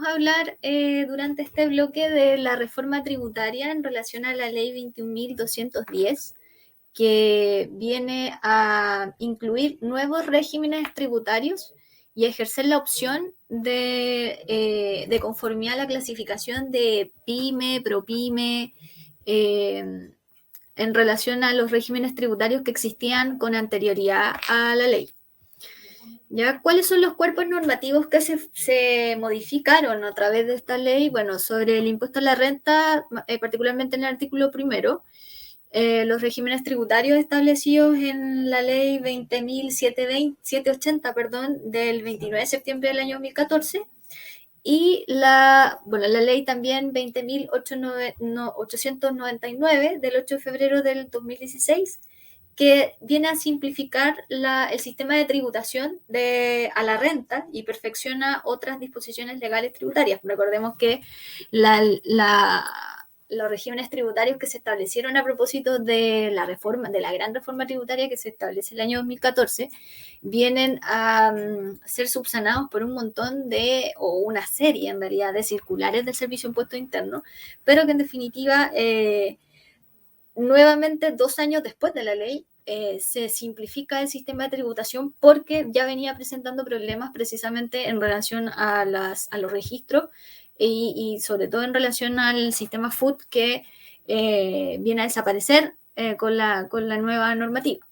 vamos a hablar durante este bloque de la reforma tributaria en relación a la ley 21.210, que viene a incluir nuevos regímenes tributarios y ejercer la opción de conformidad a la clasificación de pyme, propyme, en relación a los regímenes tributarios que existían con anterioridad a la ley. ¿Ya? ¿Cuáles son los cuerpos normativos que se modificaron a través de esta ley? Bueno, sobre el impuesto a la renta, particularmente en el artículo primero, los regímenes tributarios establecidos en la ley 20.780, del 29 de septiembre del año 2014, y la ley también 20.899 del 8 de febrero del 2016, que viene a simplificar el sistema de tributación a la renta y perfecciona otras disposiciones legales tributarias. Recordemos que los regímenes tributarios que se establecieron a propósito de la gran reforma tributaria que se establece el año 2014, vienen a ser subsanados por un montón o una serie en realidad de circulares del Servicio de Impuesto Interno, pero que en definitiva nuevamente 2 años después de la ley se simplifica el sistema de tributación porque ya venía presentando problemas precisamente en relación a los registros y sobre todo en relación al sistema FUT que viene a desaparecer con la nueva normativa.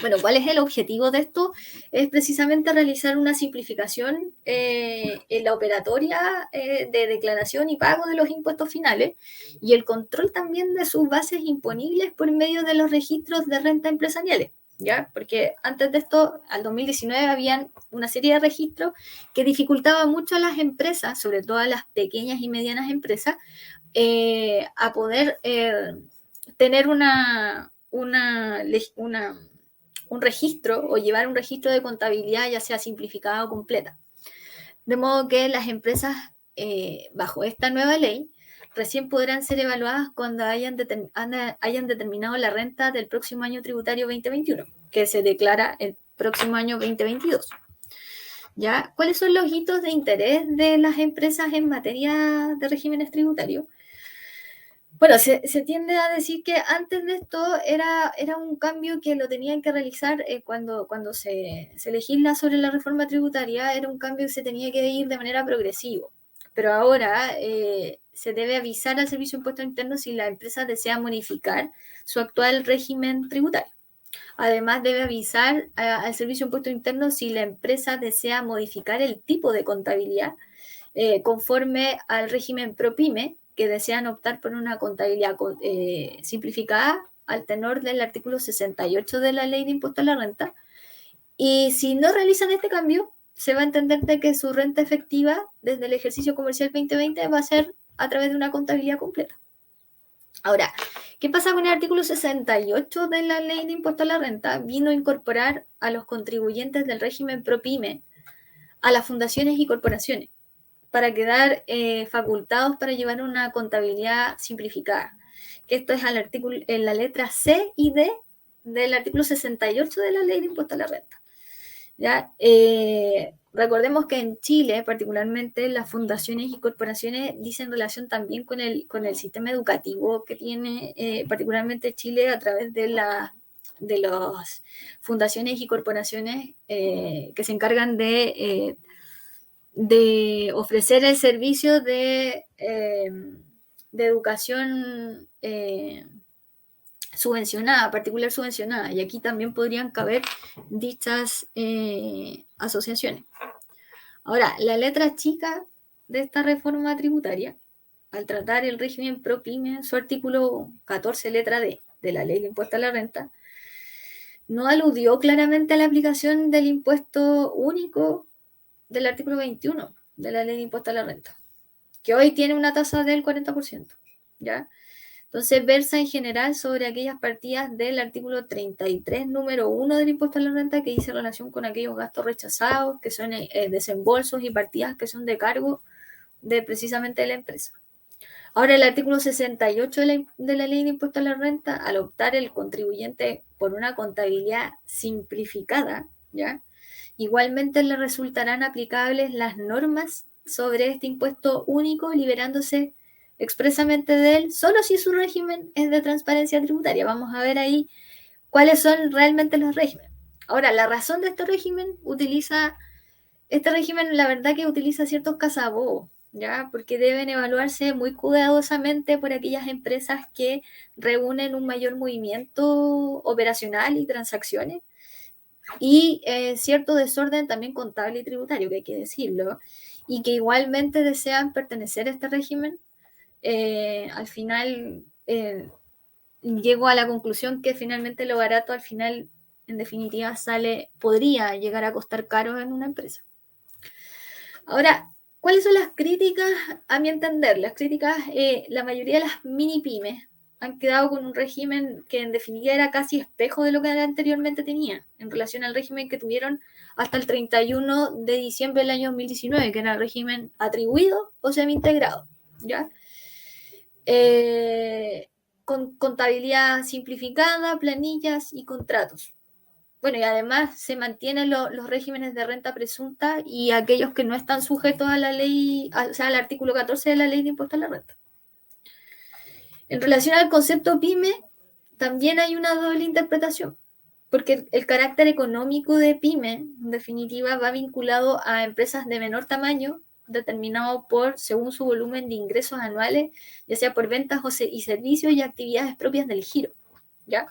Bueno, ¿cuál es el objetivo de esto? Es precisamente realizar una simplificación en la operatoria de declaración y pago de los impuestos finales y el control también de sus bases imponibles por medio de los registros de renta empresariales, ¿ya? Porque antes de esto, al 2019, habían una serie de registros que dificultaban mucho a las empresas, sobre todo a las pequeñas y medianas empresas, a poder tener un registro o llevar un registro de contabilidad, ya sea simplificada o completa. De modo que las empresas, bajo esta nueva ley, recién podrán ser evaluadas cuando hayan determinado la renta del próximo año tributario 2021, que se declara el próximo año 2022. ¿Ya? ¿Cuáles son los hitos de interés de las empresas en materia de regímenes tributarios? Bueno, se tiende a decir que antes de esto era un cambio que lo tenían que realizar cuando se legisla sobre la reforma tributaria, era un cambio que se tenía que ir de manera progresiva. Pero ahora se debe avisar al Servicio de Impuesto Interno si la empresa desea modificar su actual régimen tributario. Además, debe avisar al Servicio de Impuesto Interno si la empresa desea modificar el tipo de contabilidad conforme al régimen ProPyme, que desean optar por una contabilidad simplificada al tenor del artículo 68 de la Ley de Impuesto a la Renta. Y si no realizan este cambio, se va a entender de que su renta efectiva desde el ejercicio comercial 2020 va a ser a través de una contabilidad completa. Ahora, ¿qué pasa con el artículo 68 de la Ley de Impuesto a la Renta? Vino a incorporar a los contribuyentes del régimen ProPyme a las fundaciones y corporaciones para quedar facultados para llevar una contabilidad simplificada. Que esto es en la letra C y D del artículo 68 de la Ley de Impuesto a la Renta. ¿Ya? Recordemos que en Chile, particularmente, las fundaciones y corporaciones dicen relación también con el sistema educativo que tiene particularmente Chile a través de las fundaciones y corporaciones que se encargan de ofrecer el servicio de educación subvencionada, particular subvencionada, y aquí también podrían caber dichas asociaciones. Ahora, la letra chica de esta reforma tributaria, al tratar el régimen ProPyme en su artículo 14, letra D, de la Ley de Impuesto a la Renta, no aludió claramente a la aplicación del impuesto único del artículo 21 de la Ley de Impuesto a la Renta, que hoy tiene una tasa del 40%, ¿ya? Entonces, versa en general sobre aquellas partidas del artículo 33, número 1 del impuesto a la renta, que dice relación con aquellos gastos rechazados, que son desembolsos y partidas que son de cargo de precisamente de la empresa. Ahora, el artículo 68 de la Ley de Impuesto a la Renta, al optar el contribuyente por una contabilidad simplificada, ¿ya? igualmente le resultarán aplicables las normas sobre este impuesto único, liberándose expresamente de él, solo si su régimen es de transparencia tributaria. Vamos a ver ahí cuáles son realmente los regímenes. Ahora, la razón de este régimen la verdad que utiliza ciertos cazabobos, ¿ya? Porque deben evaluarse muy cuidadosamente por aquellas empresas que reúnen un mayor movimiento operacional y transacciones y cierto desorden también contable y tributario, que hay que decirlo, y que igualmente desean pertenecer a este régimen. Al final llego a la conclusión que finalmente lo barato al final, en definitiva, podría llegar a costar caro en una empresa. Ahora, ¿cuáles son las críticas? A mi entender, las críticas, la mayoría de las mini pymes han quedado con un régimen que en definitiva era casi espejo de lo que anteriormente tenía, en relación al régimen que tuvieron hasta el 31 de diciembre del año 2019, que era el régimen atribuido o semi-integrado, ¿ya? Con contabilidad simplificada, planillas y contratos. Bueno, y además se mantienen los regímenes de renta presunta y aquellos que no están sujetos a la ley, o sea, al artículo 14 de la ley de impuesto a la renta. En relación al concepto pyme, también hay una doble interpretación, porque el carácter económico de pyme, en definitiva, va vinculado a empresas de menor tamaño, determinado según su volumen de ingresos anuales, ya sea por ventas y servicios y actividades propias del giro, ¿ya?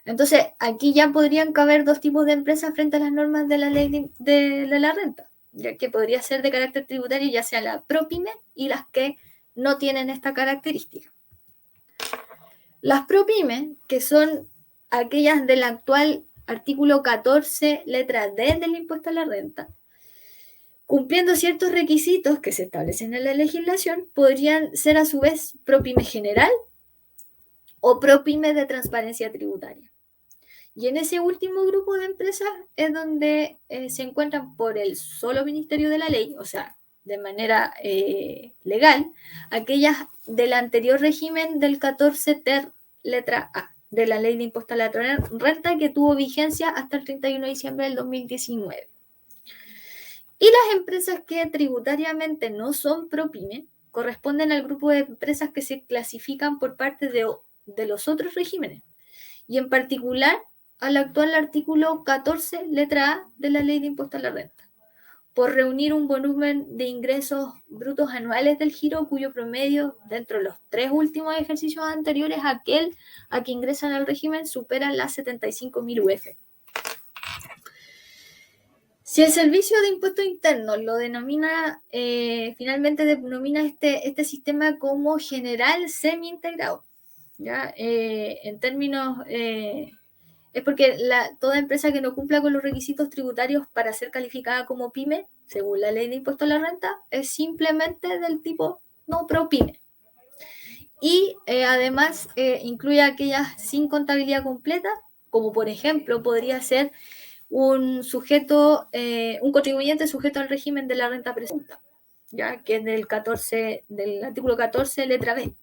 Entonces, aquí ya podrían caber dos tipos de empresas frente a las normas de la ley de la renta, ya que podría ser de carácter tributario, ya sea la ProPyme y las que no tienen esta característica. Las ProPyme, que son aquellas del actual artículo 14, letra D del impuesto a la renta, cumpliendo ciertos requisitos que se establecen en la legislación, podrían ser a su vez ProPyme general o ProPyme de transparencia tributaria. Y en ese último grupo de empresas es donde se encuentran por el solo Ministerio de la Ley, o sea, de manera legal, aquellas del anterior régimen del 14 ter letra A, de la Ley de Impuesto a la Renta, que tuvo vigencia hasta el 31 de diciembre del 2019. Y las empresas que tributariamente no son ProPyme corresponden al grupo de empresas que se clasifican por parte de los otros regímenes, y en particular al actual artículo 14, letra A de la Ley de Impuesto a la Renta, por reunir un volumen de ingresos brutos anuales del giro cuyo promedio dentro de los 3 últimos ejercicios anteriores a aquel a que ingresan al régimen supera las 75.000 UF. Si el Servicio de Impuestos Internos lo denomina, finalmente denomina este sistema como general semi-integrado, ¿ya? En términos... es porque toda empresa que no cumpla con los requisitos tributarios para ser calificada como pyme, según la ley de impuesto a la renta, es simplemente del tipo no ProPyme. Y además incluye aquellas sin contabilidad completa, como por ejemplo podría ser un contribuyente sujeto al régimen de la renta presunta, ¿ya? Que es del artículo 14, letra B.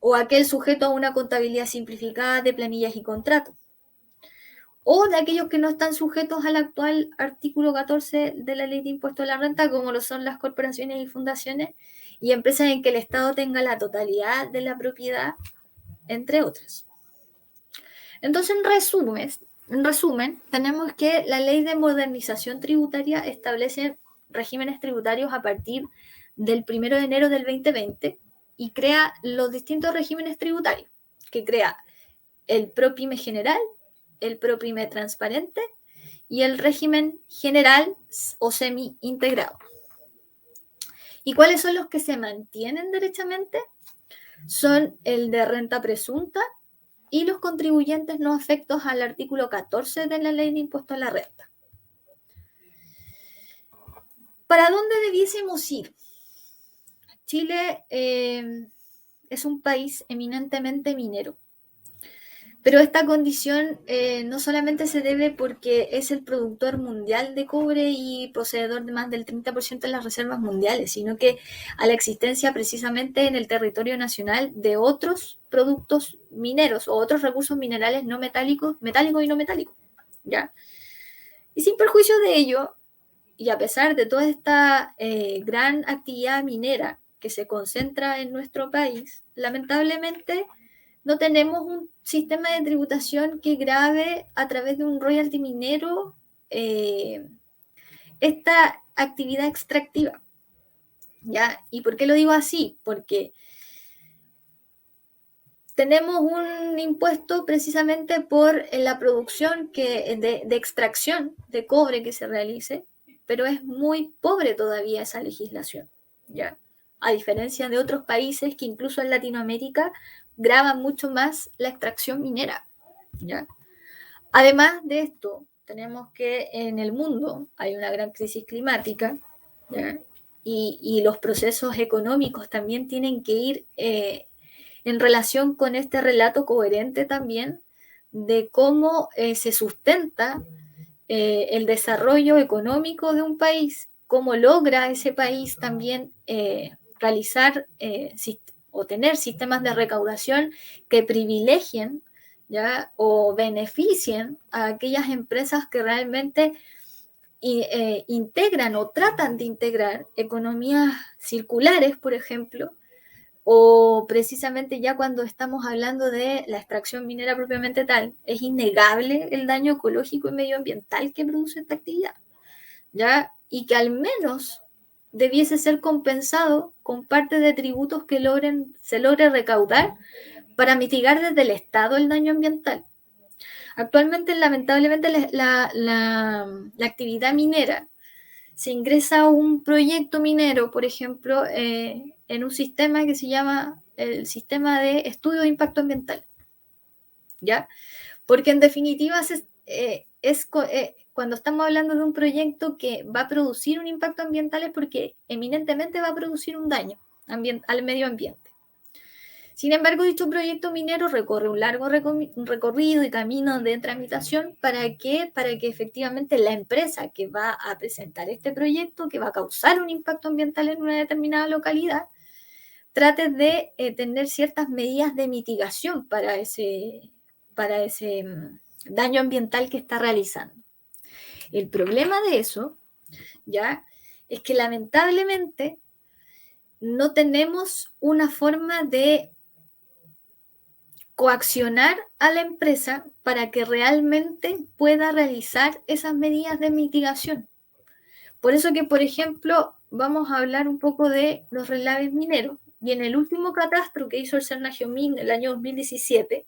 O aquel sujeto a una contabilidad simplificada de planillas y contratos, o de aquellos que no están sujetos al actual artículo 14 de la Ley de Impuesto a la Renta, como lo son las corporaciones y fundaciones y empresas en que el Estado tenga la totalidad de la propiedad, entre otras. Entonces, en resumen, tenemos que la Ley de Modernización Tributaria establece regímenes tributarios a partir del 1 de enero del 2020 y crea los distintos regímenes tributarios, que crea el ProPyme general, el ProPyme transparente y el régimen general o semi-integrado. ¿Y cuáles son los que se mantienen derechamente? Son el de renta presunta y los contribuyentes no afectos al artículo 14 de la Ley de Impuesto a la Renta. ¿Para dónde debiésemos ir? Chile es un país eminentemente minero, pero esta condición no solamente se debe porque es el productor mundial de cobre y poseedor de más del 30% de las reservas mundiales, sino que a la existencia precisamente en el territorio nacional de otros productos mineros o otros recursos minerales no metálicos y no metálicos, ¿ya? Y sin perjuicio de ello, y a pesar de toda esta gran actividad minera que se concentra en nuestro país, lamentablemente no tenemos un sistema de tributación que grave a través de un royalty minero esta actividad extractiva. ¿Ya? ¿Y por qué lo digo así? Porque tenemos un impuesto precisamente por la producción de extracción de cobre que se realice, pero es muy pobre todavía esa legislación, ¿ya? A diferencia de otros países que incluso en Latinoamérica graban mucho más la extracción minera, ¿ya? Además de esto, tenemos que en el mundo hay una gran crisis climática, ¿ya? Y los procesos económicos también tienen que ir en relación con este relato coherente también de cómo se sustenta el desarrollo económico de un país, cómo logra ese país también realizar o tener sistemas de recaudación que privilegien, ¿ya? O beneficien a aquellas empresas que realmente integran o tratan de integrar economías circulares, por ejemplo, o precisamente ya cuando estamos hablando de la extracción minera propiamente tal, es innegable el daño ecológico y medioambiental que produce esta actividad, ¿ya? Y que al menos debiese ser compensado con parte de tributos que se logre recaudar para mitigar desde el Estado el daño ambiental. Actualmente, lamentablemente, la actividad minera se ingresa a un proyecto minero, por ejemplo, en un sistema que se llama el sistema de estudio de impacto ambiental, ¿ya? Porque en definitiva cuando estamos hablando de un proyecto que va a producir un impacto ambiental es porque eminentemente va a producir un daño al medio ambiente. Sin embargo, dicho proyecto minero recorre un largo recorrido y camino de tramitación ¿para qué? Para que efectivamente la empresa que va a presentar este proyecto, que va a causar un impacto ambiental en una determinada localidad, trate de tener ciertas medidas de mitigación para ese daño ambiental que está realizando. El problema de eso, ¿ya? Es que lamentablemente no tenemos una forma de coaccionar a la empresa para que realmente pueda realizar esas medidas de mitigación. Por eso que, por ejemplo, vamos a hablar un poco de los relaves mineros. Y en el último catastro que hizo el Cernagiomín en el año 2017,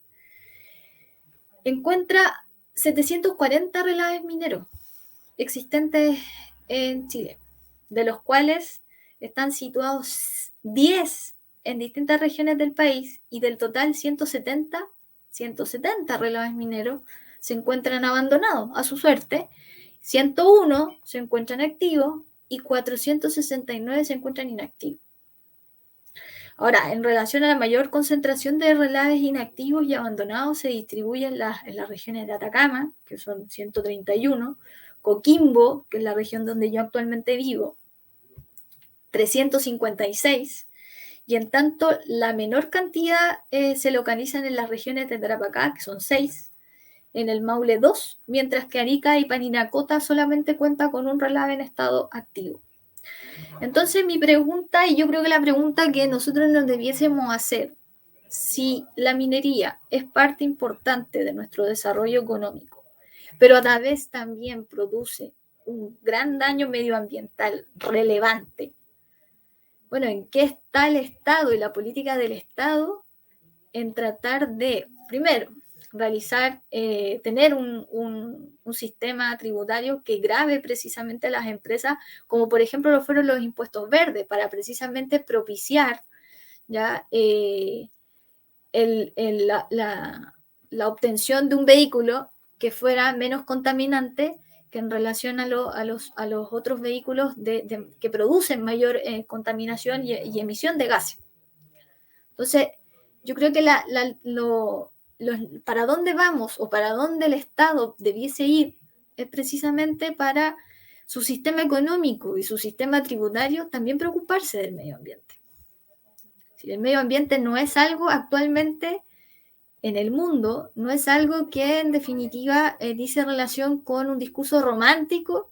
encuentra 740 relaves mineros existentes en Chile, de los cuales están situados 10 en distintas regiones del país y del total 170 relaves mineros se encuentran abandonados a su suerte, 101 se encuentran activos y 469 se encuentran inactivos. Ahora, en relación a la mayor concentración de relaves inactivos y abandonados se distribuye en las regiones de Atacama, que son 131, Coquimbo, que es la región donde yo actualmente vivo, 356, y en tanto la menor cantidad se localizan en las regiones de Tarapacá, que son 6, en el Maule 2, mientras que Arica y Parinacota solamente cuenta con un relave en estado activo. Entonces mi pregunta, y yo creo que la pregunta que nosotros nos debiésemos hacer, si la minería es parte importante de nuestro desarrollo económico, pero a la vez también produce un gran daño medioambiental relevante, bueno, ¿en qué está el Estado y la política del Estado en tratar de, primero, realizar, tener un sistema tributario que grave precisamente a las empresas, como por ejemplo lo fueron los impuestos verdes, para precisamente propiciar ya la obtención de un vehículo que fuera menos contaminante que en relación a los otros vehículos que producen mayor contaminación y emisión de gases. Entonces, yo creo que para dónde vamos o para dónde el Estado debiese ir es precisamente para su sistema económico y su sistema tributario también preocuparse del medio ambiente. Si el medio ambiente no es algo actualmente en el mundo no es algo que en definitiva dice relación con un discurso romántico,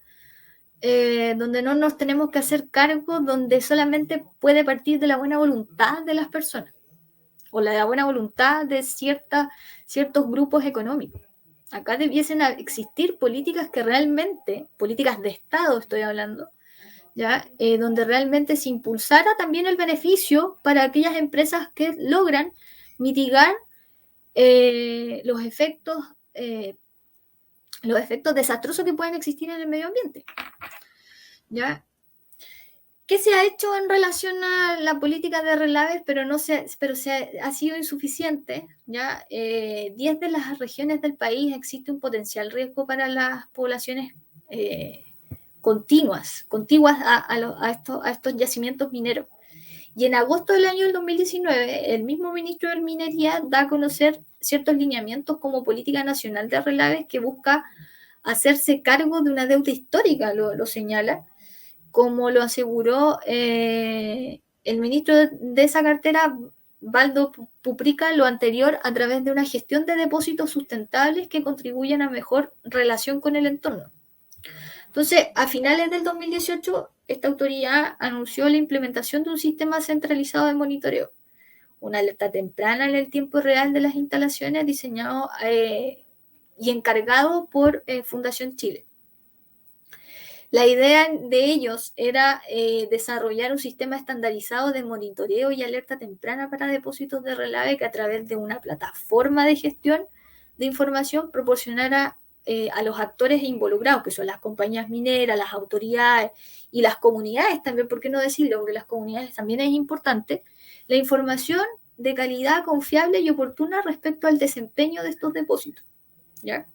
donde no nos tenemos que hacer cargo, donde solamente puede partir de la buena voluntad de las personas o la buena voluntad de ciertos grupos económicos. Acá debiesen existir políticas que realmente, políticas de Estado estoy hablando, ¿ya? Donde realmente se impulsara también el beneficio para aquellas empresas que logran mitigar los efectos desastrosos que pueden existir en el medio ambiente. ¿Ya? ¿Qué se ha hecho en relación a la política de relaves, pero ha sido insuficiente? ¿Ya? 10 de las regiones del país existe un potencial riesgo para las poblaciones contiguas a estos yacimientos mineros. Y en agosto del año 2019, el mismo ministro de Minería da a conocer ciertos lineamientos como política nacional de relaves que busca hacerse cargo de una deuda histórica, lo señala, como lo aseguró el ministro de esa cartera, Baldo Puprica, lo anterior a través de una gestión de depósitos sustentables que contribuyen a mejor relación con el entorno. Entonces, a finales del 2018, esta autoridad anunció la implementación de un sistema centralizado de monitoreo, una alerta temprana en el tiempo real de las instalaciones diseñado y encargado por Fundación Chile. La idea de ellos era desarrollar un sistema estandarizado de monitoreo y alerta temprana para depósitos de relave que a través de una plataforma de gestión de información proporcionara a los actores involucrados, que son las compañías mineras, las autoridades y las comunidades también, ¿por qué no decirlo? Porque las comunidades también es importante, la información de calidad confiable y oportuna respecto al desempeño de estos depósitos, ¿ya?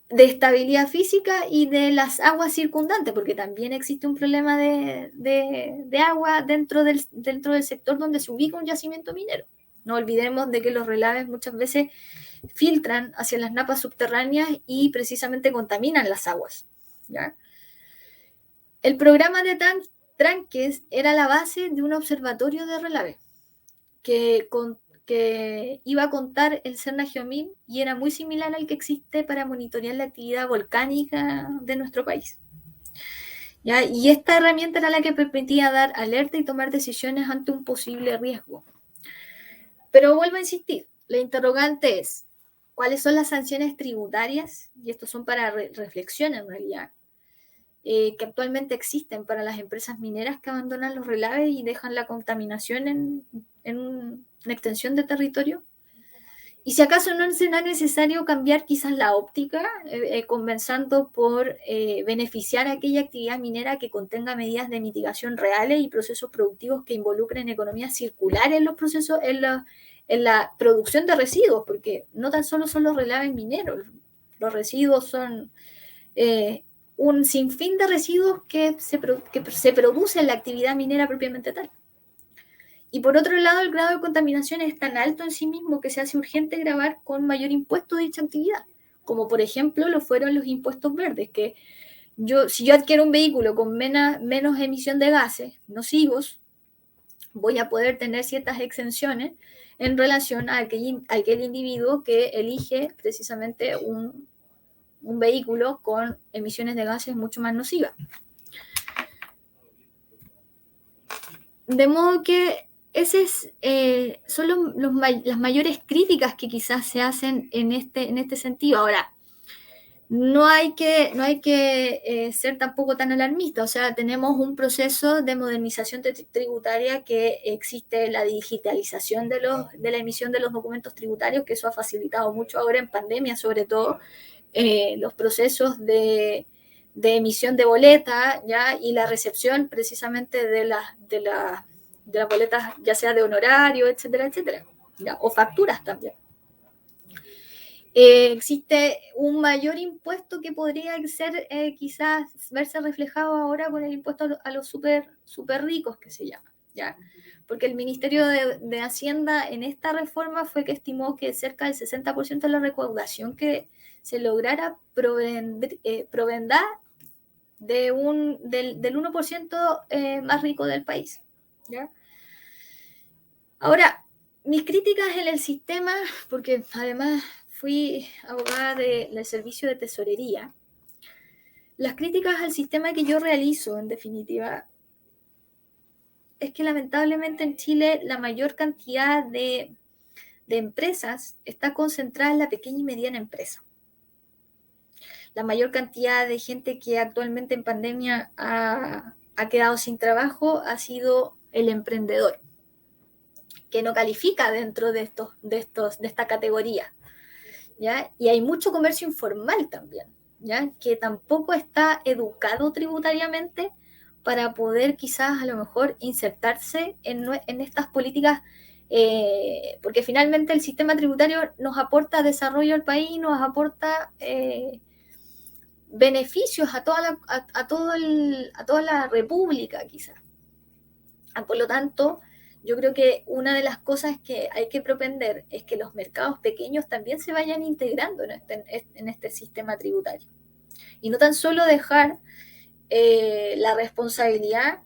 De estabilidad física y de las aguas circundantes, porque también existe un problema de agua dentro del sector donde se ubica un yacimiento minero. No olvidemos de que los relaves muchas veces filtran hacia las napas subterráneas y precisamente contaminan las aguas, ¿ya? El programa de tranques era la base de un observatorio de relaves que iba a contar el CERNA Geomín y era muy similar al que existe para monitorear la actividad volcánica de nuestro país. ¿Ya? Y esta herramienta era la que permitía dar alerta y tomar decisiones ante un posible riesgo. Pero vuelvo a insistir, la interrogante es, ¿cuáles son las sanciones tributarias? Y estos son para reflexión en realidad, que actualmente existen para las empresas mineras que abandonan los relaves y dejan la contaminación en una extensión de territorio. Y si acaso no será necesario cambiar quizás la óptica, comenzando por beneficiar a aquella actividad minera que contenga medidas de mitigación reales y procesos productivos que involucren economías circulares en los procesos, en la producción de residuos, porque no tan solo son los relaves mineros, los residuos son un sinfín de residuos que se produce en la actividad minera propiamente tal. Y por otro lado, el grado de contaminación es tan alto en sí mismo que se hace urgente grabar con mayor impuesto dicha actividad, como por ejemplo lo fueron los impuestos verdes, que si yo adquiero un vehículo con menos emisión de gases nocivos, voy a poder tener ciertas exenciones en relación a aquel individuo que elige precisamente un vehículo con emisiones de gases mucho más nocivas. De modo que esas son las mayores críticas que quizás se hacen en este sentido. Ahora, no hay que ser tampoco tan alarmista, o sea, tenemos un proceso de modernización tributaria que existe la digitalización de la emisión de los documentos tributarios, que eso ha facilitado mucho ahora en pandemia, sobre todo los procesos de emisión de boleta, ¿ya? Y la recepción precisamente de las boletas, ya sea de honorario, etcétera, etcétera, ¿ya? O facturas también. Existe un mayor impuesto que podría ser quizás verse reflejado ahora con el impuesto a los super ricos, que se llama, ¿ya? Porque el Ministerio de Hacienda en esta reforma fue que estimó que cerca del 60% de la recaudación que se lograra provendrá del 1% más rico del país, ¿ya? Ahora, mis críticas en el sistema, porque además fui abogada del servicio de tesorería, las críticas al sistema que yo realizo, en definitiva, es que lamentablemente en Chile la mayor cantidad de empresas está concentrada en la pequeña y mediana empresa. La mayor cantidad de gente que actualmente en pandemia ha quedado sin trabajo ha sido el emprendedor, que no califica dentro de esta categoría, ¿ya? Y hay mucho comercio informal también, ¿ya? Que tampoco está educado tributariamente para poder quizás a lo mejor insertarse en estas políticas, porque finalmente el sistema tributario nos aporta desarrollo al país, nos aporta beneficios a toda la república quizás. Por lo tanto, yo creo que una de las cosas que hay que propender es que los mercados pequeños también se vayan integrando en este sistema tributario. Y no tan solo dejar la responsabilidad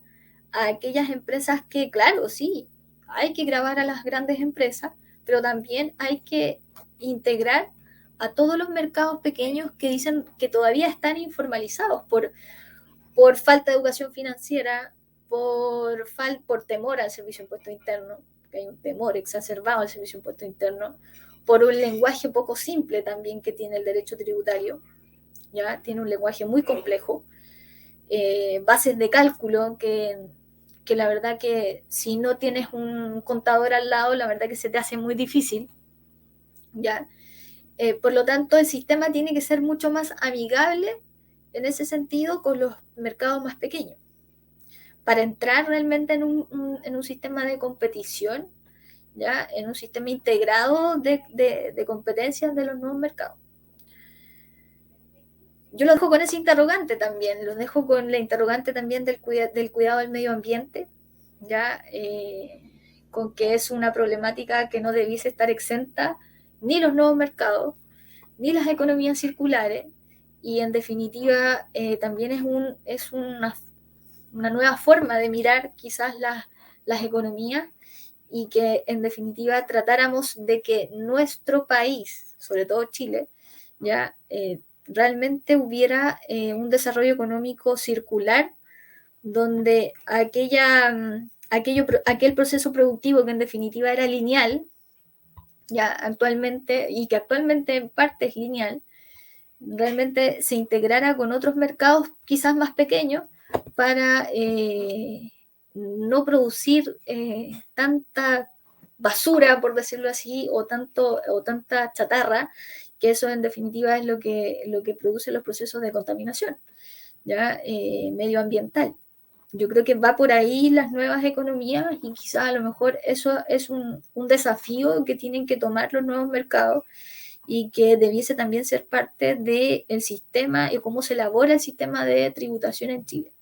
a aquellas empresas que, claro, sí, hay que gravar a las grandes empresas, pero también hay que integrar a todos los mercados pequeños que dicen que todavía están informalizados por falta de educación financiera, por temor al servicio de impuesto interno, que hay un temor exacerbado al servicio de impuesto interno, por un lenguaje poco simple también que tiene el derecho tributario, ¿ya? Tiene un lenguaje muy complejo, bases de cálculo que la verdad que si no tienes un contador al lado, la verdad que se te hace muy difícil, ¿ya? Por lo tanto, el sistema tiene que ser mucho más amigable en ese sentido con los mercados más pequeños, para entrar realmente en un sistema de competición, ¿ya? En un sistema integrado de competencias de los nuevos mercados. Yo lo dejo con ese interrogante también, lo dejo con la interrogante también del cuidado del medio ambiente, ¿ya? Con que es una problemática que no debiese estar exenta ni los nuevos mercados, ni las economías circulares, y en definitiva también es una nueva forma de mirar quizás las economías, y que en definitiva tratáramos de que nuestro país, sobre todo Chile, ya realmente hubiera un desarrollo económico circular, donde aquel proceso productivo que en definitiva era lineal, ya actualmente, y que actualmente en parte es lineal, realmente se integrara con otros mercados quizás más pequeños para no producir tanta basura, por decirlo así, o tanta chatarra, que eso en definitiva es lo que produce los procesos de contaminación, ¿ya? Medioambiental. Yo creo que va por ahí las nuevas economías, y quizás a lo mejor eso es un desafío que tienen que tomar los nuevos mercados, y que debiese también ser parte del sistema y cómo se elabora el sistema de tributación en Chile.